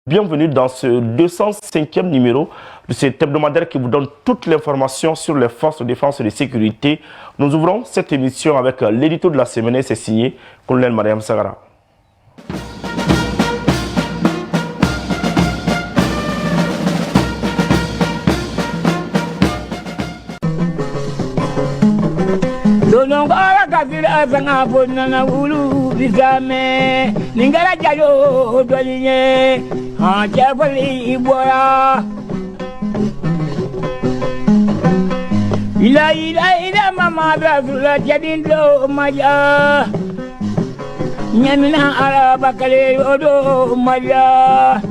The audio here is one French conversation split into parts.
Bienvenue dans ce 205e numéro de cet hebdomadaire qui vous donne toute l'information sur les forces de défense et de sécurité. Nous ouvrons cette émission avec l'édito de la semaine et c'est signé Colonel Mariam Sagara. Donongora kabila zanga bonana ulu bizame ningara jayo dolinye ha chafali ibora ila mama bazula jadindo maja nyamina araba kale odo maja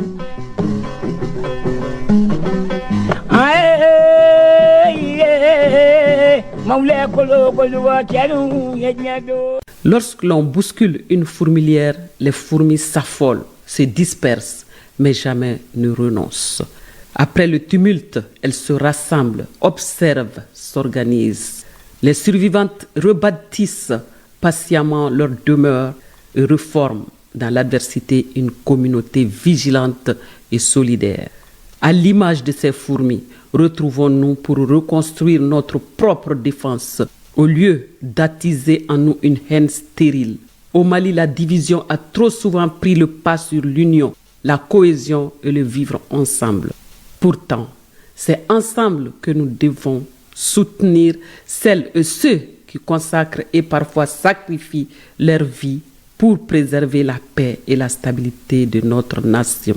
Lorsque l'on bouscule une fourmilière, les fourmis s'affolent, se dispersent, mais jamais ne renoncent. Après le tumulte, elles se rassemblent, observent, s'organisent. Les survivantes rebâtissent patiemment leur demeure et reforment dans l'adversité une communauté vigilante et solidaire. À l'image de ces fourmis, retrouvons-nous pour reconstruire notre propre défense au lieu d'attiser en nous une haine stérile. Au Mali, la division a trop souvent pris le pas sur l'union, la cohésion et le vivre ensemble. Pourtant, c'est ensemble que nous devons soutenir celles et ceux qui consacrent et parfois sacrifient leur vie pour préserver la paix et la stabilité de notre nation.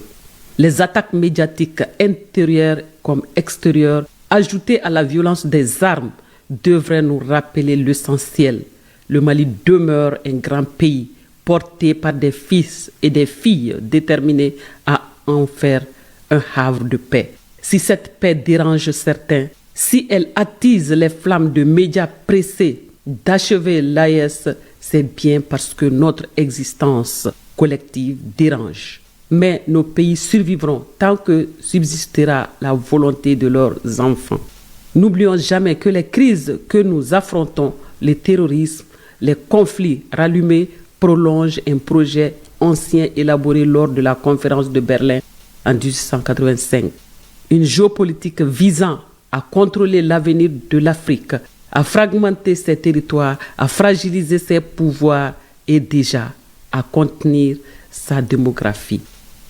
Les attaques médiatiques intérieures comme extérieures, ajoutées à la violence des armes, devraient nous rappeler l'essentiel. Le Mali demeure un grand pays porté par des fils et des filles déterminés à en faire un havre de paix. Si cette paix dérange certains, si elle attise les flammes de médias pressés d'achever l'AES, c'est bien parce que notre existence collective dérange. Mais nos pays survivront tant que subsistera la volonté de leurs enfants. N'oublions jamais que les crises que nous affrontons, le terrorisme, les conflits rallumés, prolongent un projet ancien élaboré lors de la conférence de Berlin en 1885. Une géopolitique visant à contrôler l'avenir de l'Afrique, à fragmenter ses territoires, à fragiliser ses pouvoirs et déjà à contenir sa démographie.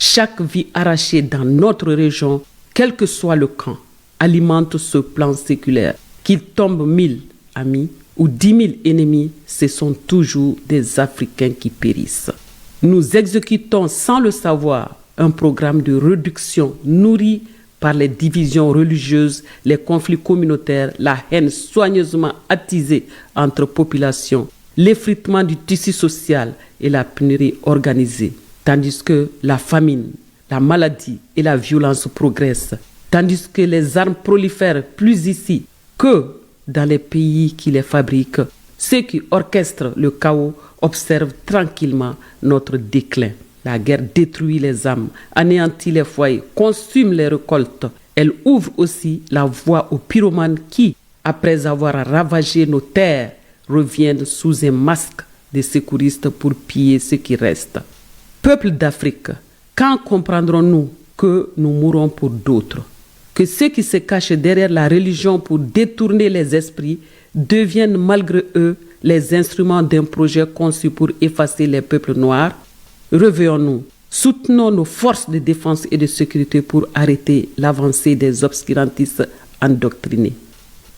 Chaque vie arrachée dans notre région, quel que soit le camp, alimente ce plan séculaire. Qu'il tombe 1000 amis ou 10 000 ennemis, ce sont toujours des Africains qui périssent. Nous exécutons sans le savoir un programme de réduction nourri par les divisions religieuses, les conflits communautaires, la haine soigneusement attisée entre populations, l'effritement du tissu social et la pénurie organisée. Tandis que la famine, la maladie et la violence progressent, tandis que les armes prolifèrent plus ici que dans les pays qui les fabriquent, ceux qui orchestrent le chaos observent tranquillement notre déclin. La guerre détruit les âmes, anéantit les foyers, consume les récoltes. Elle ouvre aussi la voie aux pyromanes qui, après avoir ravagé nos terres, reviennent sous un masque de secouristes pour piller ce qui reste. Peuple d'Afrique, quand comprendrons-nous que nous mourons pour d'autres? Que ceux qui se cachent derrière la religion pour détourner les esprits deviennent malgré eux les instruments d'un projet conçu pour effacer les peuples noirs? Réveillons-nous, soutenons nos forces de défense et de sécurité pour arrêter l'avancée des obscurantistes endoctrinés.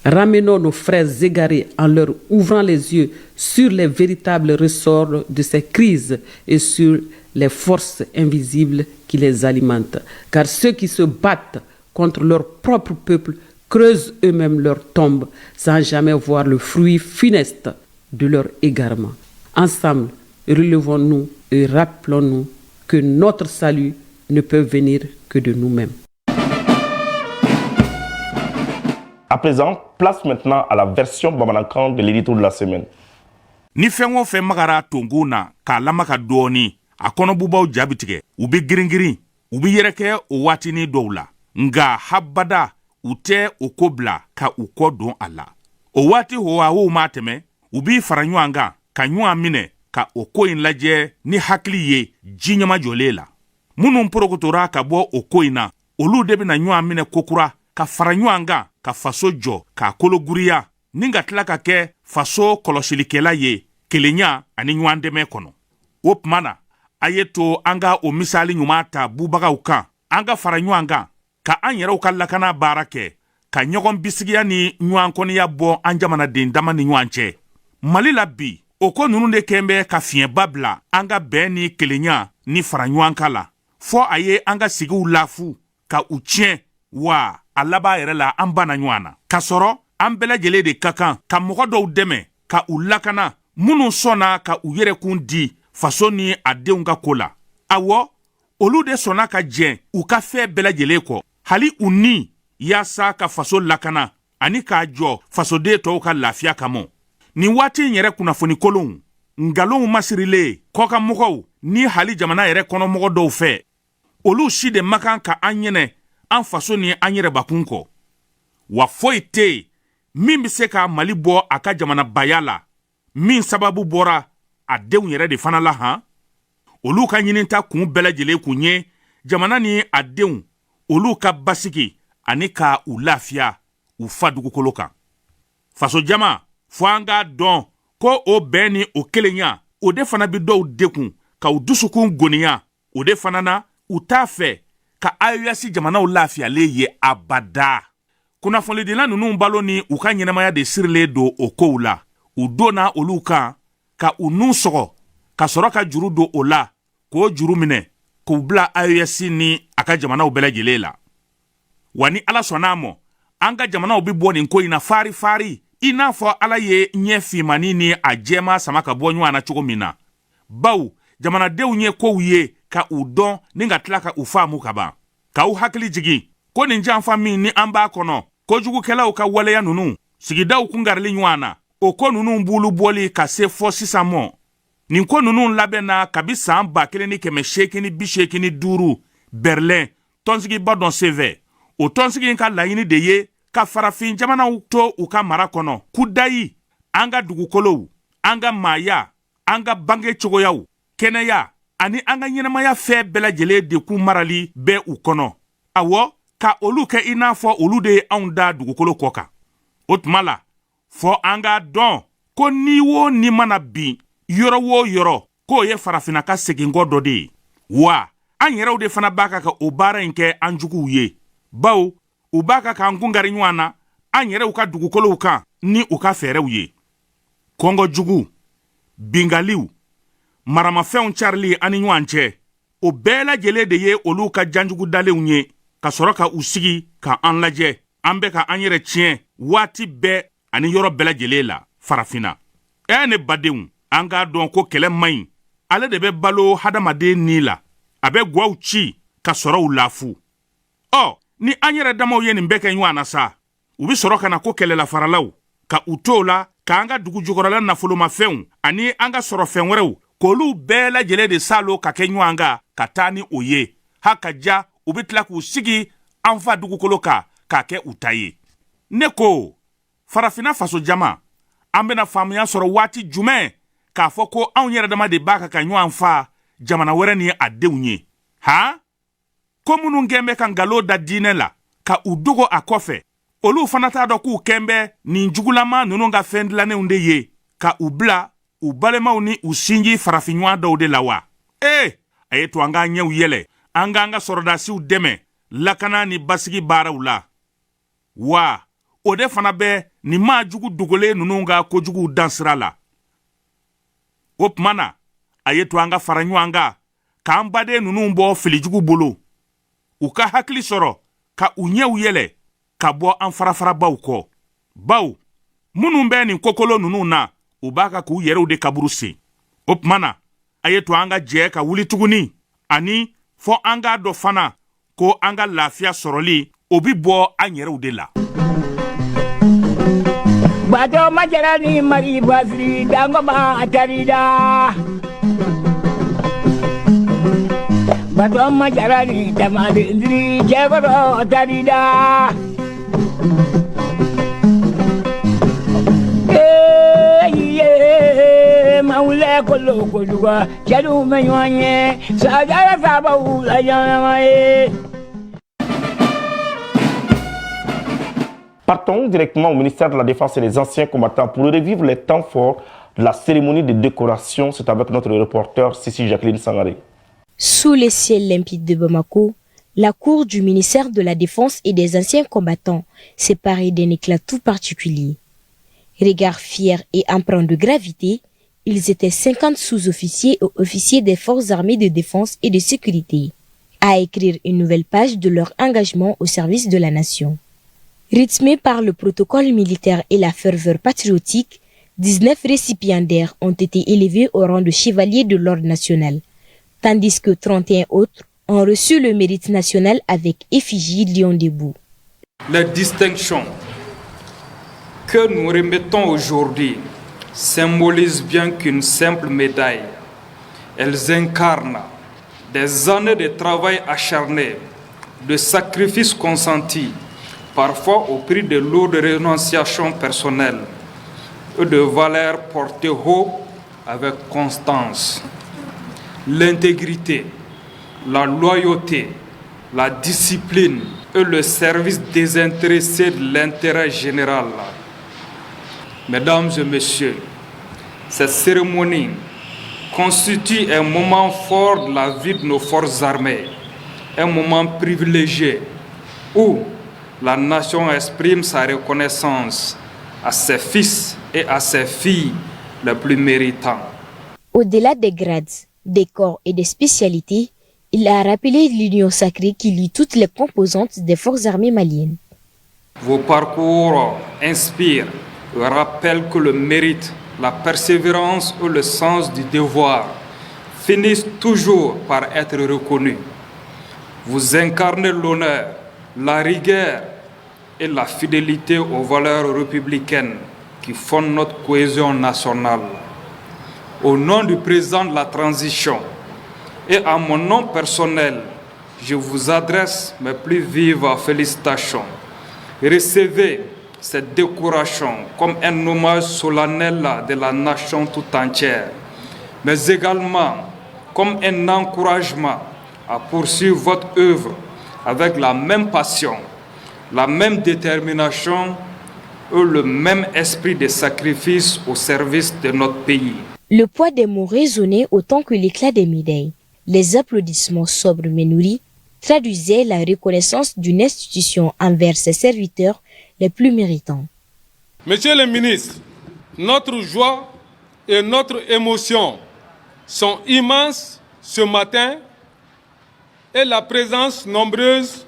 Ramenons nos frères égarés en leur ouvrant les yeux sur les véritables ressorts de ces crises et sur les forces invisibles qui les alimentent. Car ceux qui se battent contre leur propre peuple creusent eux-mêmes leur tombe sans jamais voir le fruit funeste de leur égarement. Ensemble, relevons-nous et rappelons-nous que notre salut ne peut venir que de nous-mêmes. À présent, place maintenant à la version bamanankan de l'édito de la semaine. Ni fɛn o fɛn magara tongo na k'a lamaka dɔɔni a kɔnɔbubaw jaabi tigɛ u be girin-girin u be yɛrɛkɛ o waatini dɔw la nga habada u tɛ o ko bila ka u kɔ don a la o waati howawow m'a tɛmɛ u b'i fara ɲɔgɔn kan ka ɲɔgɔn minɛ ka o ko in lajɛ ni hakili ye ji ɲama jɔlen la Munun porokotora ka bɔ o ko in na, olu de bena ɲɔgɔn minɛ kokura ka fara ɲɔgɔn kan ka faso jɔ k'a kologuriya ni ka tila ka kɛ faso kɔlɔsilikɛla ye kelenya ani ɲɔgɔn dɛmɛ kɔnɔ. O tuma na, a ye to an ka o misali ɲuman ta bubagaw kan, an ka fara ɲɔgɔn kan ka an yɛrɛw ka lakana baara kɛ, ka ɲɔgɔn bisigiya ni ɲɔgɔn kɔniya bɔ an jamanaden dama ni ɲɔgɔn cɛ. Mali la bi, o ko ninnu de kɛn bɛ ka fiɲɛba bila an ka bɛn ni kelenya ni fara ɲɔgɔn kan la, fɔ a ye an ka sigiw lafu ka u tiɲɛ wa a laban yɛrɛ la an banna ɲɔgɔn na. Ka sɔrɔ an bɛɛ lajɛlen de ka kan ka mɔgɔ dɔw dɛmɛ ka u lakana minnu sɔnna ka u yɛrɛkun di faso ni a denw ka ko la. Awɔ, olu de sɔnna ka jɛn u ka fɛn bɛɛ lajɛlen kɔ, hali u ni yaasa ka faso lakana ani k'a jɔ fasoden tɔw ka lafiya kama. Nin waati in yɛrɛ kunnafoni kolonw, ngalonw masirilen, kɔkanmɔgɔw ni hali jamana yɛrɛ kɔnɔmɔgɔ dɔw fɛ, olu si de man kan ka an ɲɛnɛ an faso ni an yɛrɛbakun kɔ. Wa foyi tɛ yen min bɛ se ka Mali bɔ a ka jamanabaya la, min sababu bɔra a denw yɛrɛ de fana la han. Olu ka ɲininta kun bɛɛ lajɛlen kun ye jamana ni a denw, olu ka basigi ani ka u lafiya u fa dugukolo kan. Faso jama, fo an k'a dɔn ko o bɛn ni o kelenya, o de fana bi dɔw dekun ka u dusukun goniya, o de fana na u t'a fɛ ka AES jamanaw lafiyalen ye abada. Kunnafonidila ninnu balo ni u ka ɲɛnamaya de sirilen don o kow la. U donna olu kan ka u nun sɔgɔ ka sɔrɔ ka juru don o la, k'o juru minɛ k'u bila AES ni a ka jamanaw bɛɛ lajɛlen la. Wa ni Ala sɔnn'a ma, an ka jamanaw bi bɔ nin ko in na fari fari, i n'a fɔ Ala ye ɲɛ finmani ni a jɛma sama ka bɔ ɲɔgɔn na cogo min na. Baw, jamanadenw ye kow ye ka u dɔn ni ka tila ka u faamu ka ban. Ka u hakili jigin ko nin janfa min ni an b'a kɔnɔ, kojugukɛlaw ka waleya ninnu, sigidaw kungarili ɲɔgɔn na, o ko ninnu bulu bɔli ka se fɔ sisan mɔ. Nin ko ninnu labɛnna kabi san 1885 Berlin tɔnsigiba dɔ senfɛ. O tɔnsigi in ka laɲini de ye ka farafin jamanaw to u ka mara kɔnɔ, kudayi, an ka dugukolow, an ka maaya, an ka bange cogoyaw, kɛnɛya, ani an ka ɲɛnamaya fɛn bɛɛ lajɛlen de kun marali bɛ u kɔnɔ. Awɔ, ka olu kɛ i n'a fɔ olu de ye anw da dugukolo kɔ kan. O tuma la, fɔ an k'a dɔn ko ni o ni mana bin yɔrɔ o yɔrɔ k'o ye farafina ka seginkɔ dɔ de ye. Wa an yɛrɛw de fana b'a ka o baara in kɛ an juguw ye. Baw, u b'a ka k'an kungari ɲɔgɔn na an yɛrɛw ka dugukolow kan ni u ka fɛɛrɛw ye. Kɔngɔ jugu, bingaliw, maramafɛnw carili ani ɲɔgɔn cɛ, o bɛɛ lajɛlen de ye olu ka janjugu dalenw ye, ka sɔrɔ ka u sigi ka an lajɛ, an bɛ ka an yɛrɛ tiɲɛ waati bɛɛ ani yɔrɔ bɛɛ lajɛlen la farafina. Ne badenw, an k'a dɔn ko kɛlɛ man ɲi, ale de bɛ balo hadamaden ni la, a bɛ gwaw ci ka sɔrɔ u lafu. Ni an yɛrɛ damaw ye nin bɛɛ kɛ ɲɔgɔn na sa, u bi sɔrɔ ka na ko kɛlɛlafaralaw, ka u to la ka an ka dugu jukɔrɔla nafolomafɛnw ani an ka sɔrɔ fɛn wɛrɛw, k'olu bɛɛ lajɛlen de salo ka kɛ ɲɔgɔn kan ka taa ni o ye. Ha ka ja, u bi tila k'u sigi an fa dugukolo kan k'a kɛ u ta ye. Ne ko, farafina faso jama, an bɛna faamuya sɔrɔ waati jumɛn k'a fɔ ko anw yɛrɛ dama de b'a ka ɲɔgɔn fa jamana wɛrɛ ni a denw ye. Ko minnu kɛn bɛ ka ngalon da diinɛ la, ka u dogo a kɔfɛ, olu fana t'a dɔn k'u kɛn bɛ nin jugulama ninnu ka fɛn dilannenw de ye, ka u bila u balemaw ni u sinji farafinɲɔgɔn dɔw de la wa. A ye to an k'an ɲɛw yɛlɛ, an k'an ka sɔrɔdasiw dɛmɛ lakana ni basigi baaraw la. Wa o de fana bɛ nin maa jugu dogolen ninnu ka kojuguw dansira la. O tuma na, a ye to an ka fara ɲɔgɔn kan k'an baden ninnu bɔ filijugu bolo, u ka hakili sɔrɔ ka u ɲɛw yɛlɛ ka bɔ an farafarabaw kɔ. Baw, minnu bɛ nin kokolo ninnu na, u b'a ka k'u yɛrɛw de kaburu sen. O tuma na, a ye to an ka jɛ ka wuli tuguni, ani fɔ an k'a dɔ fana ko an ka lafiya sɔrɔli o bi bɔ an yɛrɛw de la. Bato majara ni mari basri dango ma atarida. Bato majara ni tamade indri jebaro atarida. Maule ya kolo koluga jalu menyoanye sajara sabawu la janamaye. Partons directement au ministère de la Défense et des anciens combattants pour revivre les temps forts de la cérémonie de décoration. C'est avec notre reporter Cécile Jacqueline Sangaré. Sous les ciels limpides de Bamako, la cour du ministère de la Défense et des anciens combattants s'est parée d'un éclat tout particulier. Regard fier et empreint de gravité, ils étaient 50 sous-officiers et officiers des forces armées de défense et de sécurité à écrire une nouvelle page de leur engagement au service de la nation. Rythmés par le protocole militaire et la ferveur patriotique, 19 récipiendaires ont été élevés au rang de chevaliers de l'ordre national, tandis que 31 autres ont reçu le mérite national avec effigie Lion debout. Les distinctions que nous remettons aujourd'hui symbolisent bien qu'une simple médaille. Elles incarnent des années de travail acharné, de sacrifices consentis, parfois au prix de lourdes renonciations personnelles et de valeurs portées haut avec constance. L'intégrité, la loyauté, la discipline et le service désintéressé de l'intérêt général. Mesdames et messieurs, cette cérémonie constitue un moment fort de la vie de nos forces armées, un moment privilégié où la nation exprime sa reconnaissance à ses fils et à ses filles les plus méritants. Au-delà des grades, des corps et des spécialités, il a rappelé l'union sacrée qui lie toutes les composantes des forces armées maliennes. Vos parcours inspirent et rappellent que le mérite, la persévérance et le sens du devoir finissent toujours par être reconnus. Vous incarnez l'honneur, la rigueur et la fidélité aux valeurs républicaines qui fondent notre cohésion nationale. Au nom du président de la transition et à mon nom personnel, je vous adresse mes plus vives félicitations. Recevez cette décoration comme un hommage solennel de la nation tout entière, mais également comme un encouragement à poursuivre votre œuvre avec la même passion, la même détermination et le même esprit de sacrifice au service de notre pays. Le poids des mots résonnait autant que l'éclat des médailles. Les applaudissements sobres mais nourris traduisaient la reconnaissance d'une institution envers ses serviteurs les plus méritants. Monsieur le ministre, notre joie et notre émotion sont immenses ce matin et la présence nombreuse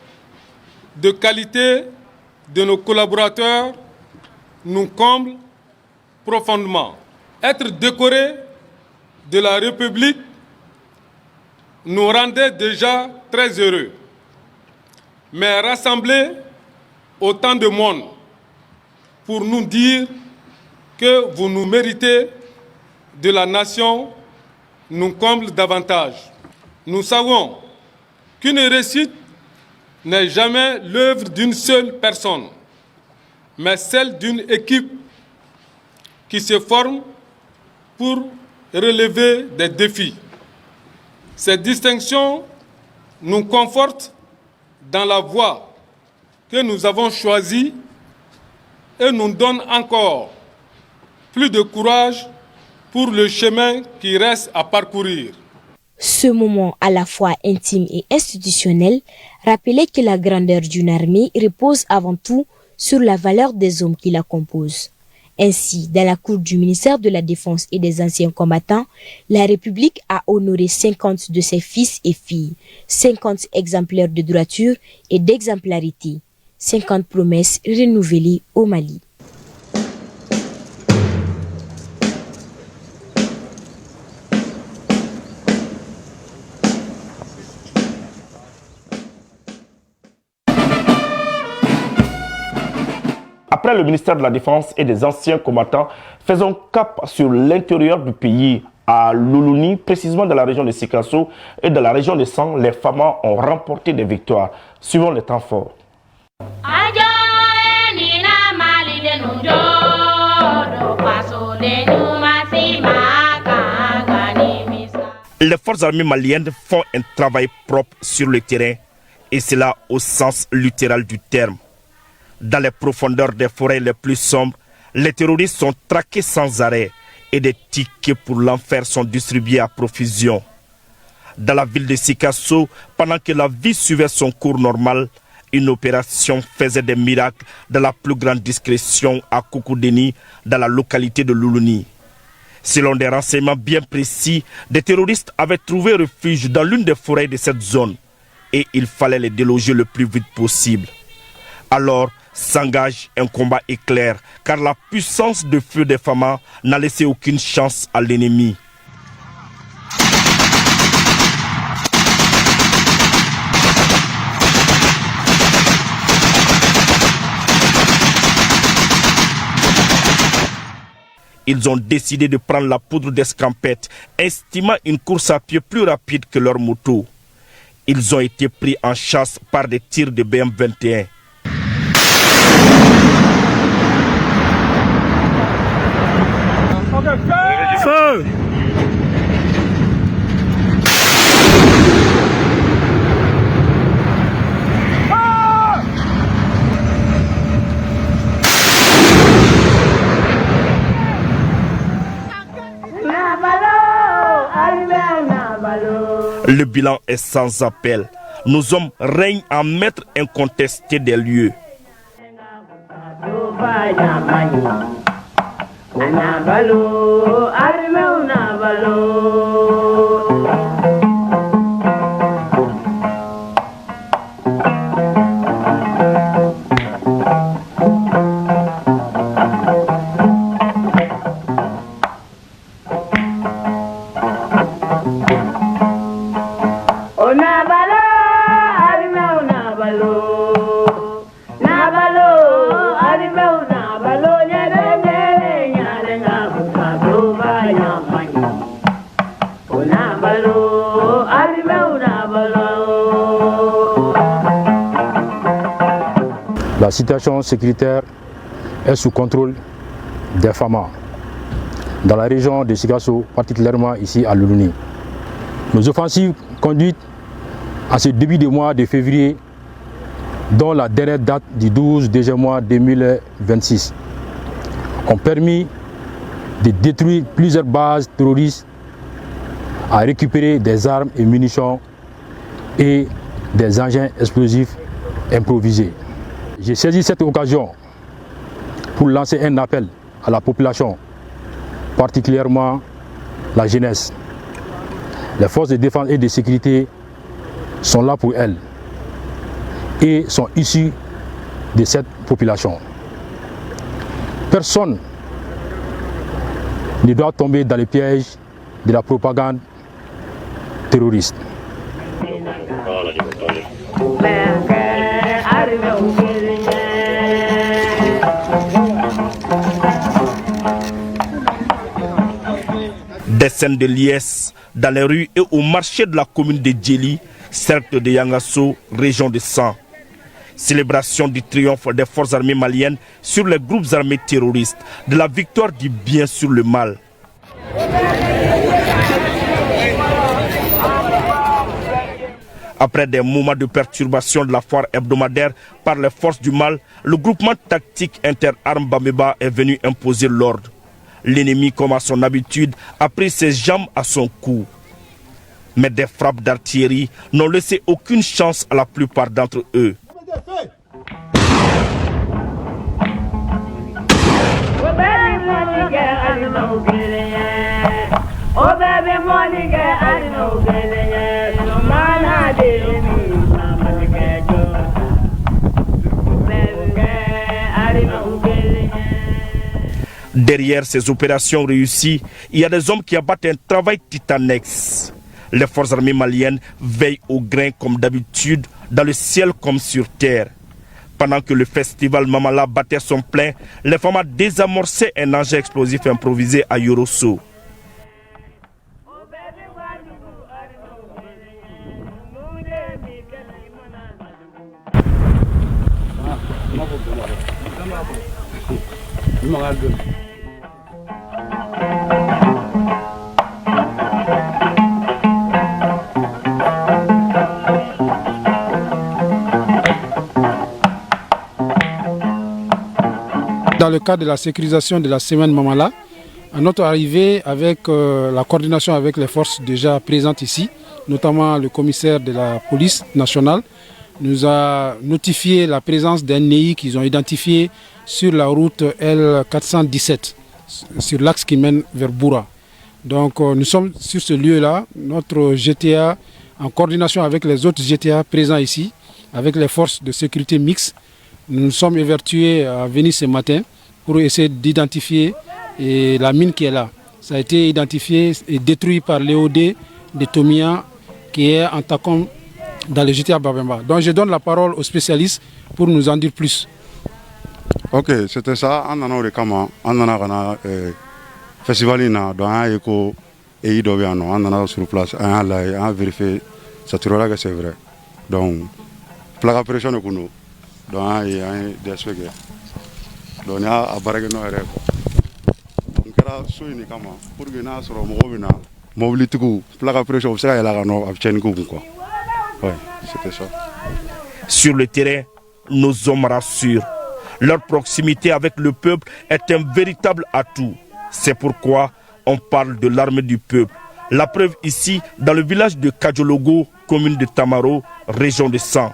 de qualité de nos collaborateurs nous comble profondément. Être décoré de la République nous rendait déjà très heureux. Mais rassembler autant de monde pour nous dire que vous nous méritez de la nation nous comble davantage. Nous savons qu'une réussite n'est jamais l'œuvre d'une seule personne, mais celle d'une équipe qui se forme pour relever des défis. Cette distinction nous conforte dans la voie que nous avons choisie et nous donne encore plus de courage pour le chemin qui reste à parcourir. Ce moment à la fois intime et institutionnel rappelait que la grandeur d'une armée repose avant tout sur la valeur des hommes qui la composent. Ainsi, dans la cour du ministère de la Défense et des anciens combattants, la République a honoré 50 de ses fils et filles, 50 exemplaires de droiture et d'exemplarité, 50 promesses renouvelées au Mali. Après le ministère de la Défense et des anciens combattants, faisons cap sur l'intérieur du pays. À Luluni, précisément dans la région de Sikasso et dans la région de Sang, les Famas ont remporté des victoires. Suivons les temps forts. Les forces armées maliennes font un travail propre sur le terrain, et cela au sens littéral du terme. Dans les profondeurs des forêts les plus sombres, les terroristes sont traqués sans arrêt et des tickets pour l'enfer sont distribués à profusion. Dans la ville de Sikasso, pendant que la vie suivait son cours normal, une opération faisait des miracles dans la plus grande discrétion à Koukoudeni, dans la localité de Loulouni. Selon des renseignements bien précis, des terroristes avaient trouvé refuge dans l'une des forêts de cette zone et il fallait les déloger le plus vite possible. Alors s'engage un combat éclair car la puissance de feu des Famas n'a laissé aucune chance à l'ennemi. Ils ont décidé de prendre la poudre d'escampette, estimant une course à pied plus rapide que leur moto. Ils ont été pris en chasse par des tirs de BM-21. Feu! Le bilan est sans appel. Nos hommes règnent en maître incontesté des lieux. La situation sécuritaire est sous contrôle des Famas dans la région de Sikasso, particulièrement ici à Loulouni. Nos offensives conduites à ce début de mois de février, dont la dernière date du 12 mois 2026, ont permis de détruire plusieurs bases terroristes, à récupérer des armes et munitions et des engins explosifs improvisés. J'ai saisi cette occasion pour lancer un appel à la population, particulièrement la jeunesse. Les forces de défense et de sécurité sont là pour elles et sont issues de cette population. Personne ne doit tomber dans les pièges de la propagande terroriste. Des scènes de liesse dans les rues et au marché de la commune de Djeli, cercle de Yangasso, région de San. Célébration du triomphe des forces armées maliennes sur les groupes armés terroristes, de la victoire du bien sur le mal. Après des moments de perturbation de la foire hebdomadaire par les forces du mal, le groupement tactique inter-armes Bameba est venu imposer l'ordre. L'ennemi, comme à son habitude, a pris ses jambes à son cou. Mais des frappes d'artillerie n'ont laissé aucune chance à la plupart d'entre eux. Derrière ces opérations réussies, il y a des hommes qui abattent un travail titanesque. Les forces armées maliennes veillent au grain comme d'habitude, dans le ciel comme sur terre. Pendant que le festival Mamala battait son plein, les femmes ont désamorcé un engin explosif improvisé à Yorosso. le cadre de la sécurisation de la semaine Mamala. À notre arrivée, avec la coordination avec les forces déjà présentes ici, notamment le commissaire de la police nationale, nous a notifié la présence d'un NEI qu'ils ont identifié sur la route L417, sur l'axe qui mène vers Boura. Donc nous sommes sur ce lieu-là, notre GTA, en coordination avec les autres GTA présents ici, avec les forces de sécurité mixtes, nous nous sommes évertués à venir ce matin pour essayer d'identifier la mine qui est là. Ça a été identifié et détruit par l'EOD de Tomia qui est en Takom dans le GTA Babemba. Donc je donne la parole aux spécialistes pour nous en dire plus. Ok, c'était ça. On a un festival on a sur place, on a vérifié, ça c'est vrai. Donc, la pression est pour nous. Donc, il y a des aspects. Donc, il y a un barrage de rêve. Donc, il y a un souhait pour que nous ayons mobilité, la pression, c'est là ouais, c'était ça. Sur le terrain, nos hommes rassurent. Leur proximité avec le peuple est un véritable atout. C'est pourquoi on parle de l'armée du peuple. La preuve ici, dans le village de Kadjologo, commune de Tamaro, région de San.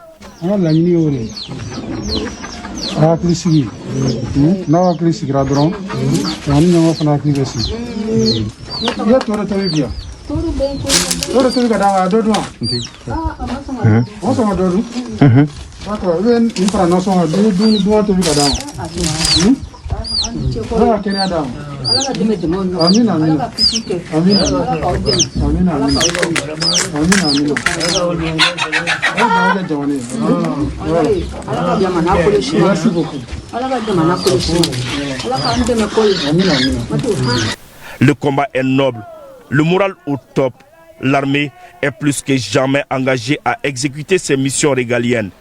Le combat est noble, le moral au top. L'armée est plus que jamais engagée à exécuter ses missions régaliennes.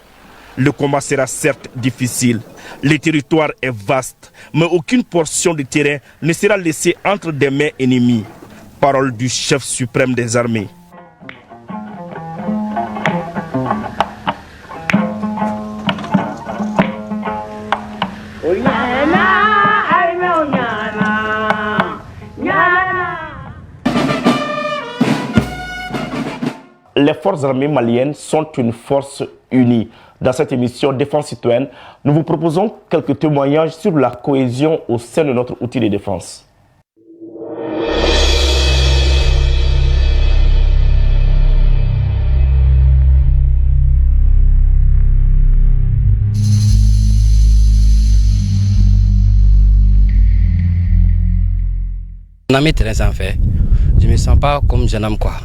Le combat sera certes difficile. Le territoire est vaste, mais aucune portion du terrain ne sera laissée entre des mains ennemies. Parole du chef suprême des armées. Les forces armées maliennes sont une force unie. Dans cette émission Défense citoyenne, nous vous proposons quelques témoignages sur la cohésion au sein de notre outil de défense. On a mis très en fait. Je ne me sens pas comme jeune homme quoi.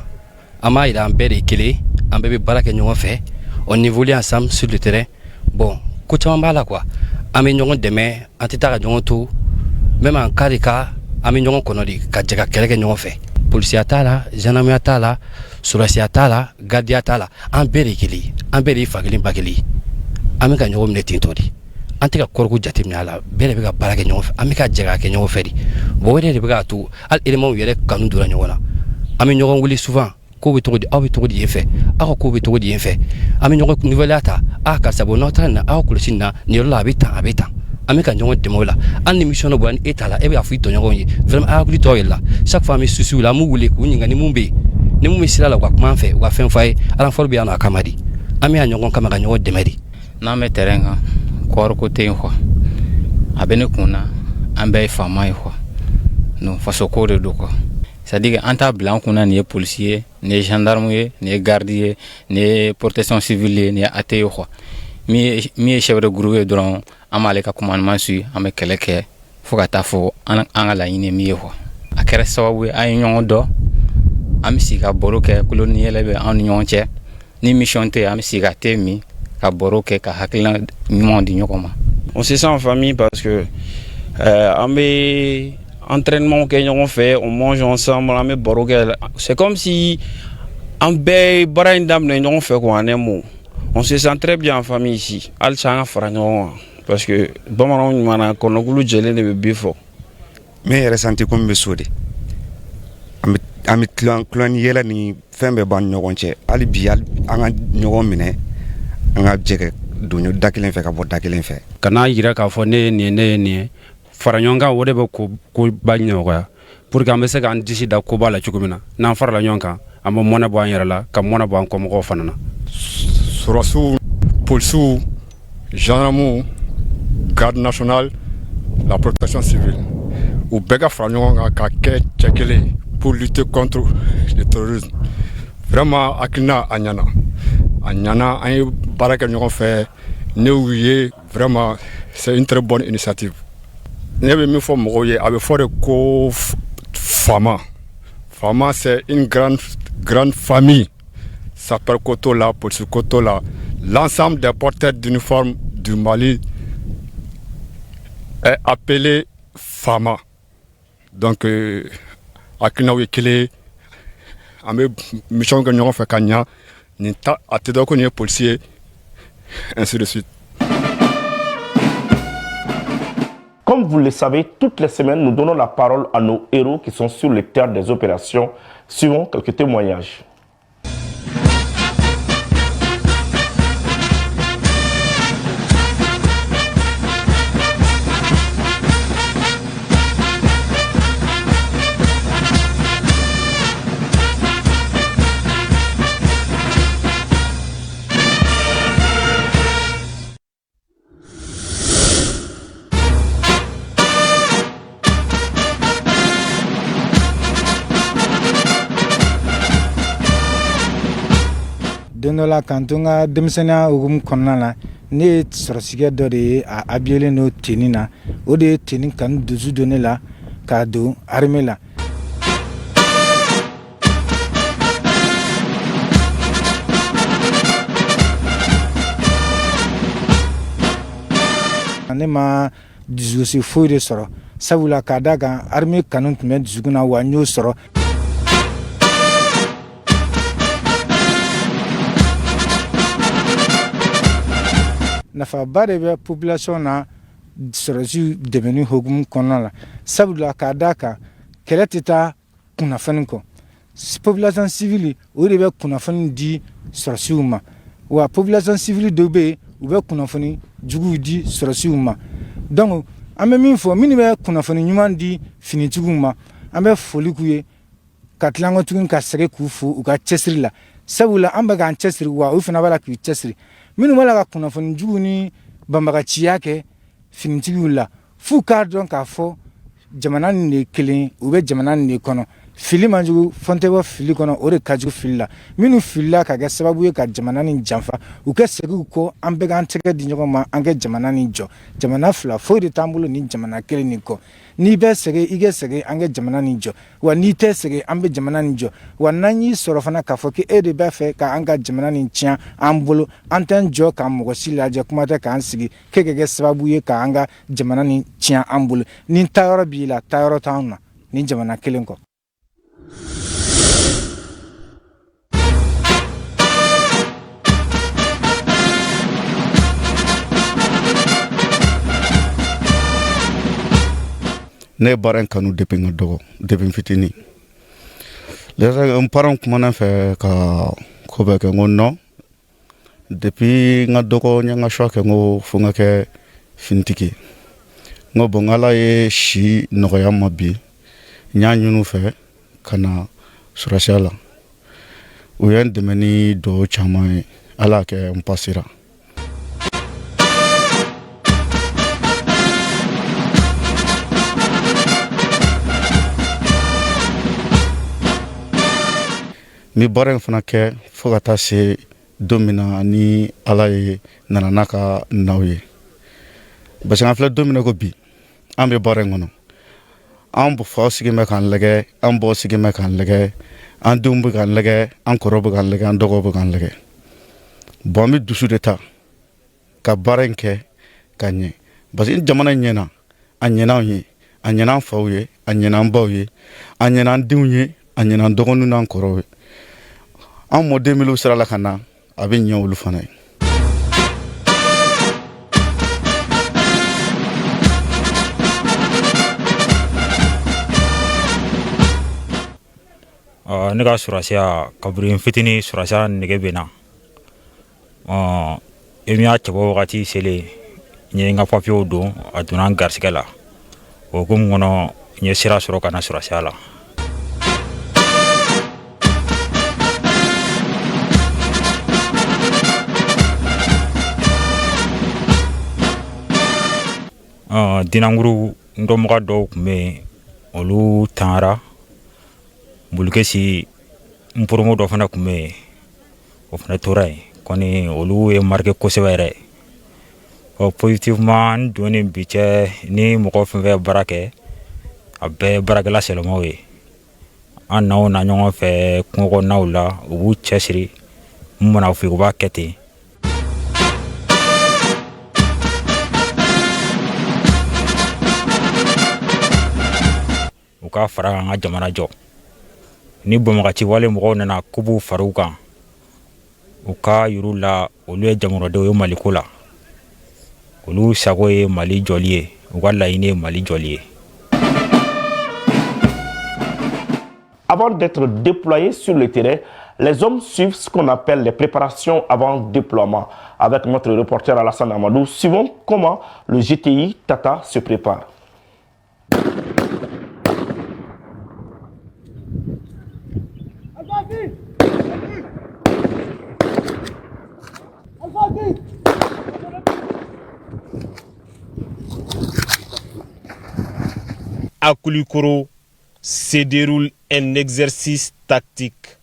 Ama il a un bel équilibre, un bébé barak et nous fait. On évolue ensemble sur le terrain. Bon, coachant là quoi. Améliorons demain, anti-taradion tout. Même en cas de cas, améliorons qu'on a dit qu'à quelqu'un nous fait. Policier atala, gendarme atala, sourcier atala, gardien atala. Un bel équilibre, un bel fagilin bagili. Amika nous remet tintori. Antika korku jatim nyala, bel bega barak et nous fait. Amika jaga que nous fait. Bon, il est bega tout. Al élément où il est quand nous durons nous là. Améliorons oui souvent. Ko be togo di aw be togo di yefe ako ko be togo di yefe ami nyoko nouvelle ata aka sabo nota na aw kulsina ni la abita ami kan nyoko demola an mission no bon etala e be afu to nyoko yi vraiment a kuli to yella chaque fois mi susu la mu wule ku nyinga ni mumbe ni mu misila la kwa kuma fe wa fen fay ala for bi ana kamadi ami a nyoko kama ga nyoko demedi na me terenga ko ko te ko abene kuna ambe fama ko no faso ko de do ko c'est-à-dire qu'en tas blanc qu'on a ni policiers, ni gendarmes, ni gardiens, ni protection civile, ni athées quoi. Mi chef de groupe durant amaleka commandement sur avec quelqu'un faut que ta fo an la ine mi quoi. A kere sawabu ay nyon do am si ka boroke colonial be an nyon che ni mission te am si ka temi ka boroke ka hakla monde nyokoma. On se sent en famille parce que entraînement qu'on fait, on mange ensemble, c'est comme si on fait on se sent très bien en famille ici. Parce que mais ressenti comme monsieur amit clan yela ni fembe ban ñogonche ali bial anga ñogomine anga jege duñu dakilen fe ka bo dakilen fe kana yira ka fo ne fara ɲɔgɔn kan o de bɛ koba ɲɔgɔya pour que an bɛ se k'an disi da koba la cogo min na n'an farala ɲɔgɔn kan an bɛ mɔnɛ bɔ an yɛrɛ la ka mɔnɛ bɔ an kɔmɔgɔw fana na. Surasiw, policiers, gendarmes, garde nationale, la protection civile u bɛɛ ka fara ɲɔgɔn kan ka kɛ cɛ kelen pour lutter contre le terrorisme. Vraiment akina a ɲana an ye baara kɛ ɲɔgɔn fɛ ne y'u ye vraiment c'est une très bonne initiative. Ne bɛ min fɔ mɔgɔw ye a bɛ fɔ de ko fama c'est une grande famille. Sapeur Koto là, Police Koto là, l'ensemble des porteurs d'uniformes du Mali est appelé Fama. Donc, akina wikele, ame mission que nous fait kanya, ni ta atedo ko ni policier, ainsi de suite. Comme vous le savez, toutes les semaines, nous donnons la parole à nos héros qui sont sur le terrain des opérations. Suivons quelques témoignages. Denola kantunga demsena ugum konnala ne sorosiga dore a abiele no tenina o de tenin kan duzu donela ka do armela ne ma duzu se foire soro sabula kadaga arme kanun tme duzuguna wa nyo soro nafa ba de bɛ population na sɔrɔsiw dɛmɛni hokumu kɔnɔna la sabula k'a d'a kan kɛlɛ tɛ taa kunnafoni kɔ population civile o de bɛ kunnafoni di sɔrɔsiw ma wa population civile dɔw bɛ yen u bɛ kunnafoni juguw di sɔrɔsiw ma donc an bɛ min fɔ minnu bɛ kunnafoni ɲuman di finitigiw ma an bɛ foli k'u ye ka tila an kɔ tuguni ka sɛgɛn k'u fo u ka cɛsiri la sabula an bɛ k'an cɛsiri wa u fana b'a la k'u cɛsiri minnu b'a la ka kunnafoni jugu ni banbagaciya kɛ finitigiw la f'u k'a dɔn k'a fɔ jamana nin de kelen u bɛ jamana nin de kɔnɔ fili man jugu fɛn tɛ bɔ fili kɔnɔ o de ka jugu fili la minnu filila ka kɛ sababu ye ka jamana nin janfa u kɛ segin u kɔ an bɛɛ k'an tɛgɛ di ɲɔgɔn ma an kɛ jamana nin jɔ jamana fila foyi de t'an bolo ni jamana kelen nin kɔ n'i bɛ segin i kɛ segin an kɛ jamana nin jɔ wa n'i tɛ segin an bɛ jamana nin jɔ wa n'an y'i sɔrɔ fana k'a fɔ k'e de b'a fɛ ka an ka jamana nin tiɲɛ an bolo an t'an jɔ k'an mɔgɔ si lajɛ kuma tɛ k'an sigi k'e ka kɛ sababu ye k'an ka jamana nin tiɲɛ an bolo ni taayɔrɔ b'i la taayɔrɔ t'anw na ni jamana kelen kɔ. Ne baara in kanu depuis n ka dɔgɔ depuis n fitinin n parents kumana n fɛ ka ko bɛɛ kɛ n ko non depuis n ka dɔgɔ n ye n ka choix kɛ n ko fo n ka kɛ finitigi n ko bon ala ye si nɔgɔya n ma bi n y'a ɲini u fɛ ka na surasiya la u ye n dɛmɛ ni duwawu caman ye ala y'a kɛ n pasira. Mi baara in fana kɛ fo ka taa se don min na ni ala ye nana n'a ka naw ye parce que an filɛ don min na ko bi an bɛ baara in kɔnɔ an faw sigilen bɛ k'an lajɛ an baw sigilen bɛ k'an lajɛ an denw bɛ k'an lajɛ an kɔrɔw bɛ k'an lajɛ an dɔgɔw bɛ k'an lajɛ bon an bɛ dusu de ta ka baara in kɛ ka ɲɛ parce que ni jamana ɲɛna a ɲɛna anw ye a ɲɛna an faw ye a ɲɛna an baw ye a ɲɛna an denw ye a ɲɛna an dɔgɔninw n'an kɔrɔw ye an mɔden minnu sera la ka na a bɛ ɲɛ olu fana ye. Ne ka surasiya kabiri n fitinin surasiya nege bɛ n na e min y'a cɛbɔ wagati selen n ye n ka papiyew don a donna n garisɛgɛ la o hukumu kɔnɔ n ye sira sɔrɔ ka na surasiya la. Dinankuru n dɔnbaga dɔw tun bɛ yen olu tangara bulukɛsi n poromo dɔ fana tun bɛ yen o fana tora yen kɔni olu ye marqué kosɛbɛ yɛrɛ. Positivement n donnen bi cɛ ni mɔgɔ fɛn fɛn baara kɛ a bɛɛ baarakɛla sɛlɛmaw ye. An n'aw na ɲɔgɔn fɛ kungo kɔnɔnaw la u b'u cɛsiri mun mana fɔ u b'a kɛ ten. U ka fara an ka jamana jɔ. Ni bɔnbagaci wale mɔgɔw nana k'u b'u fara u kan u ka yir'u la olu ye jamanadenw ye Maliko la. Olu sago ye Mali jɔli ye u ka laɲini ye Mali jɔli ye. Avant d'être déployés sur le terrain, les hommes suivent ce qu'on appelle les préparations avant déploiement. Avec notre reporter Alassane Amadou, suivons comment le GTI Tata se prépare. À Koulikoro se déroule un exercice tactique.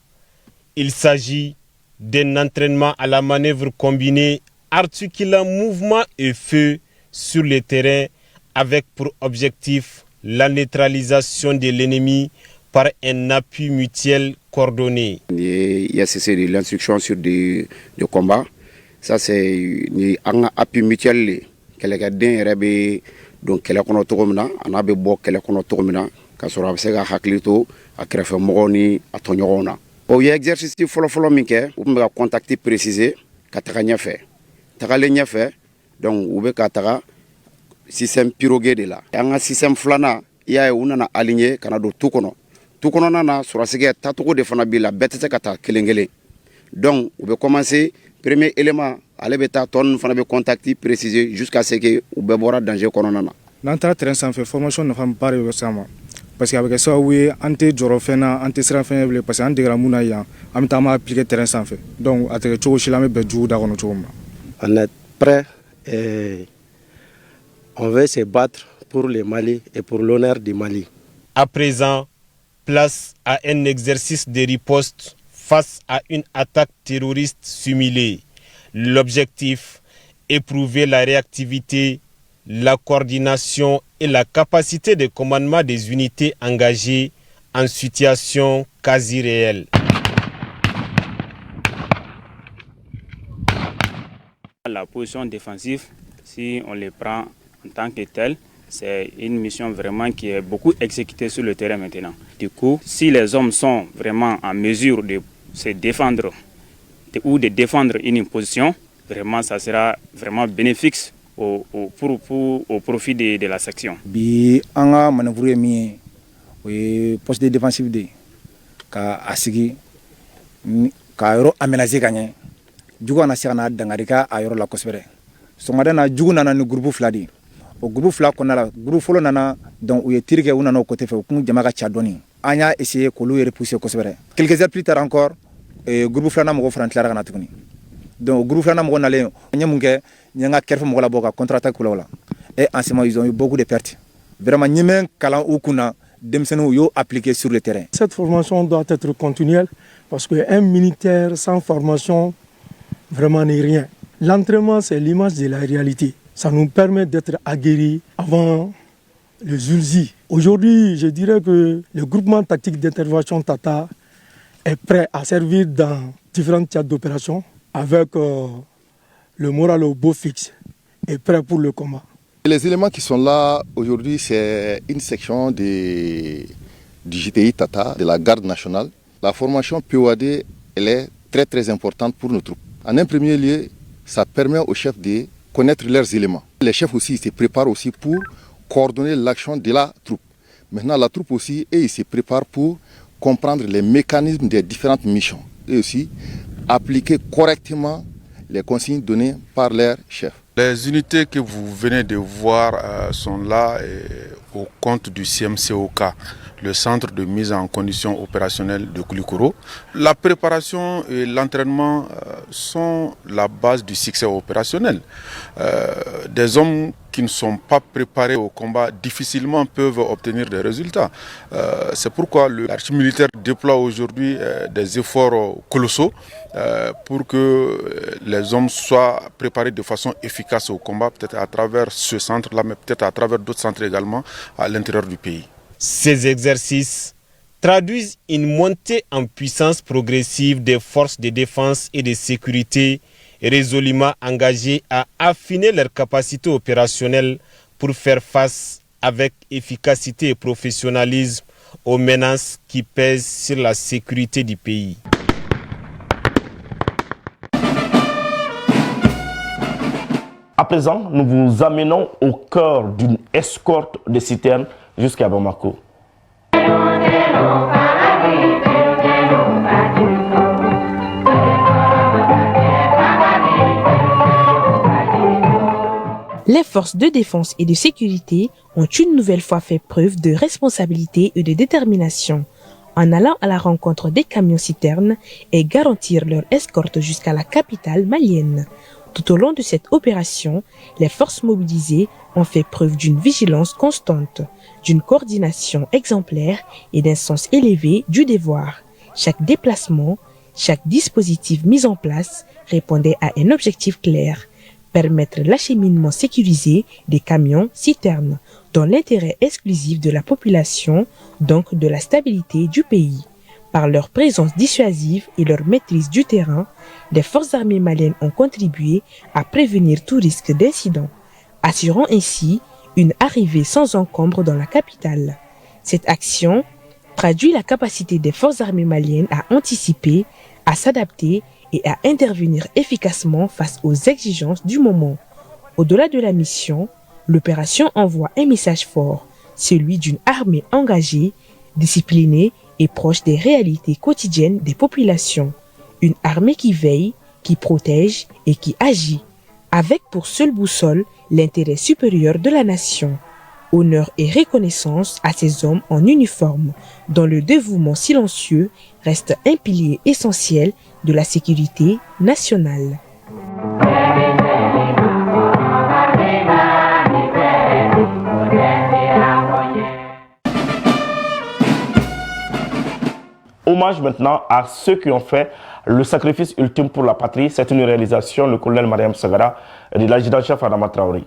Il s'agit d'un entraînement à la manœuvre combinée articulant mouvement et feu sur le terrain avec pour objectif la neutralisation de l'ennemi par un appui mutuel coordonné. Il y a cessé de l'instruction sur de combat. Ça c'est un appui mutuel. Donc kɛlɛ kɔnɔ cogo min na a n'a bɛ bɔ kɛlɛ kɔnɔ cogo min na k'a sɔrɔ a bɛ se ka hakili to a kɛrɛfɛ mɔgɔw ni a tɔɲɔgɔnw na. O ye exercice fɔlɔfɔlɔ min kɛ u tun bɛ ka contacte préciser ka taga ɲɛfɛ. Tagalen ɲɛfɛ donc u bɛ ka taga système pirogué de la. An ka système filanan i y'a ye u nana aligner ka na don tu kɔnɔ. Tu kɔnɔna na sɔrɔsigɛ tacogo de fana b'i la bɛɛ tɛ se ka taa kelen kelen. Donc u bɛ commencer premier élément ale bɛ taa tɔn fana bɛ contacte préciser jusqu'à ce que u bɛɛ bɔra danger kɔnɔna na. N'an taara terrain sanfɛ formation nafa ba de bɛ s'an ma parce que a bɛ kɛ sababu ye an tɛ jɔrɔ fɛn na an tɛ siran fɛn bilen parce que an degera mun na yan an bɛ taa an b'a appliquer terrain sanfɛ donc a tɛ kɛ cogo si la an bɛ bɛn jugu da kɔnɔ cogo min na. On est prêt et on veut se battre pour le Mali et pour l'honneur du Mali. À présent, place à un exercice de riposte face à une attaque terroriste simulée. L'objectif, éprouver la réactivité, la coordination et la capacité de commandement des unités engagées en situation quasi réelle. La position défensive, si on les prend en tant que telle, c'est une mission vraiment qui est beaucoup exécutée sur le terrain maintenant. Du coup, si les hommes sont vraiment en mesure de se défendre ou de défendre une position, vraiment ça sera vraiment bénéfique au profit de la section. Bi an ka manœuvre ye min ye o ye poste défensif de ka a sigi ka yɔrɔ aménager ka ɲɛ jugu kana se ka na dangari ka a yɔrɔ la kosɛbɛ. Sɔgɔmada na jugu nana ni groupe fila de o groupe fila kɔnɔna la groupe fɔlɔ nana donc u ye tir kɛ u nana o côté fɛ u kun jama ka ca dɔɔni an y'a essayer k'olu repousser kosɛbɛ. Quelques heures plus tard encore groupe filanan mɔgɔw fana tilara ka na tuguni donc groupe filanan mɔgɔw nalen n ye mun kɛ n ye n ka kɛrɛfɛ mɔgɔ labɔ ka contre attaque k'u la et en ce moment ils ont eu beaucoup de pertes vraiment n ye min kalan u kunna denmisɛnninw y'o appliquer sur le terrain. Cette formation doit être continuelle parce qu'un militaire sans formation vraiment n'est rien. L'entraînement c'est l'image de la réalité. Ça nous permet d'être aguerris avant les ulzis. Aujourd'hui, je dirais que le groupement tactique d'intervention Tata est prêt à servir dans différentes théâtres d'opération avec le moral au beau fixe et prêt pour le combat. Les éléments qui sont là aujourd'hui, c'est une section du GTI Tata, de la garde nationale. La formation POAD, elle est très très importante pour nos troupes. En un premier lieu, ça permet aux chefs de connaître leurs éléments. Les chefs aussi se préparent aussi pour coordonner l'action de la troupe. Maintenant, la troupe aussi, ils se préparent pour comprendre les mécanismes des différentes missions et aussi appliquer correctement les consignes données par leurs chefs. Les unités que vous venez de voir sont là et au compte du CMCOK, le centre de mise en condition opérationnelle de Koulikoro. La préparation et l'entraînement sont la base du succès opérationnel. Des hommes qui ne sont pas préparés au combat difficilement peuvent obtenir des résultats. C'est pourquoi l'archi militaire déploie aujourd'hui des efforts colossaux pour que les hommes soient préparés de façon efficace au combat, peut-être à travers ce centre-là, mais peut-être à travers d'autres centres également à l'intérieur du pays. Ces exercices traduisent une montée en puissance progressive des forces de défense et de sécurité résolument engagées à affiner leurs capacités opérationnelles pour faire face avec efficacité et professionnalisme aux menaces qui pèsent sur la sécurité du pays. À présent, nous vous amenons au cœur d'une escorte de citernes jusqu'à Bamako. Les forces de défense et de sécurité ont une nouvelle fois fait preuve de responsabilité et de détermination en allant à la rencontre des camions-citernes et garantir leur escorte jusqu'à la capitale malienne. Tout au long de cette opération, les forces mobilisées ont fait preuve d'une vigilance constante, d'une coordination exemplaire et d'un sens élevé du devoir. Chaque déplacement, chaque dispositif mis en place répondait à un objectif clair, permettre l'acheminement sécurisé des camions-citernes dans l'intérêt exclusif de la population, donc de la stabilité du pays. Par leur présence dissuasive et leur maîtrise du terrain, les forces armées maliennes ont contribué à prévenir tout risque d'incident, assurant ainsi une arrivée sans encombre dans la capitale. Cette action traduit la capacité des forces armées maliennes à anticiper, à s'adapter et à intervenir efficacement face aux exigences du moment. Au-delà de la mission, l'opération envoie un message fort, celui d'une armée engagée, disciplinée et proche des réalités quotidiennes des populations. Une armée qui veille, qui protège et qui agit, avec pour seule boussole l'intérêt supérieur de la nation. Honneur et reconnaissance à ces hommes en uniforme, dont le dévouement silencieux reste un pilier essentiel de la sécurité nationale. Hommage maintenant à ceux qui ont fait le sacrifice ultime pour la patrie. C'est une réalisation, le colonel Mariam Sagara de l'adjudant-chef Adama Traoré.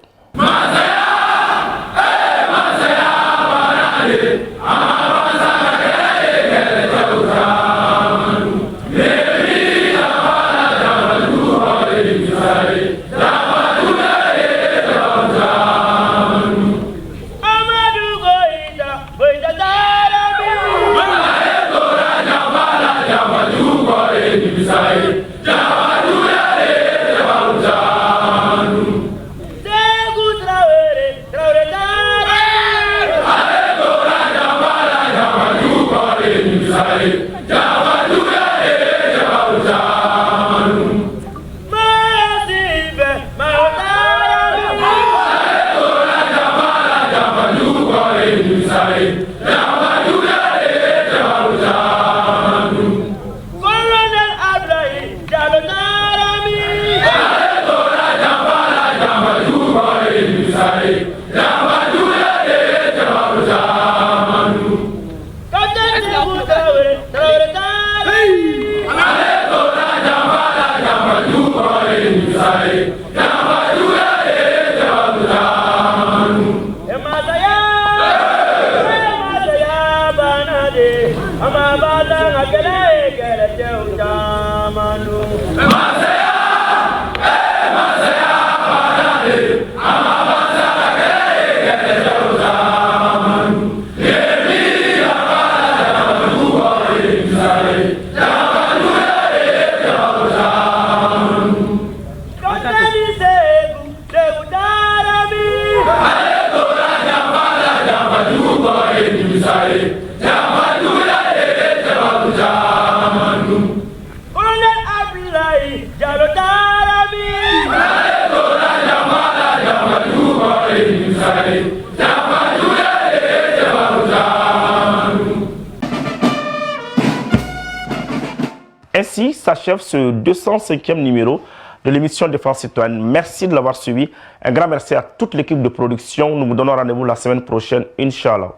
s'achève ce 205e numéro de l'émission Défense citoyenne. Merci de l'avoir suivi. Un grand merci à toute l'équipe de production. Nous vous donnons rendez-vous la semaine prochaine, Inch'Allah.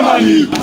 Mali.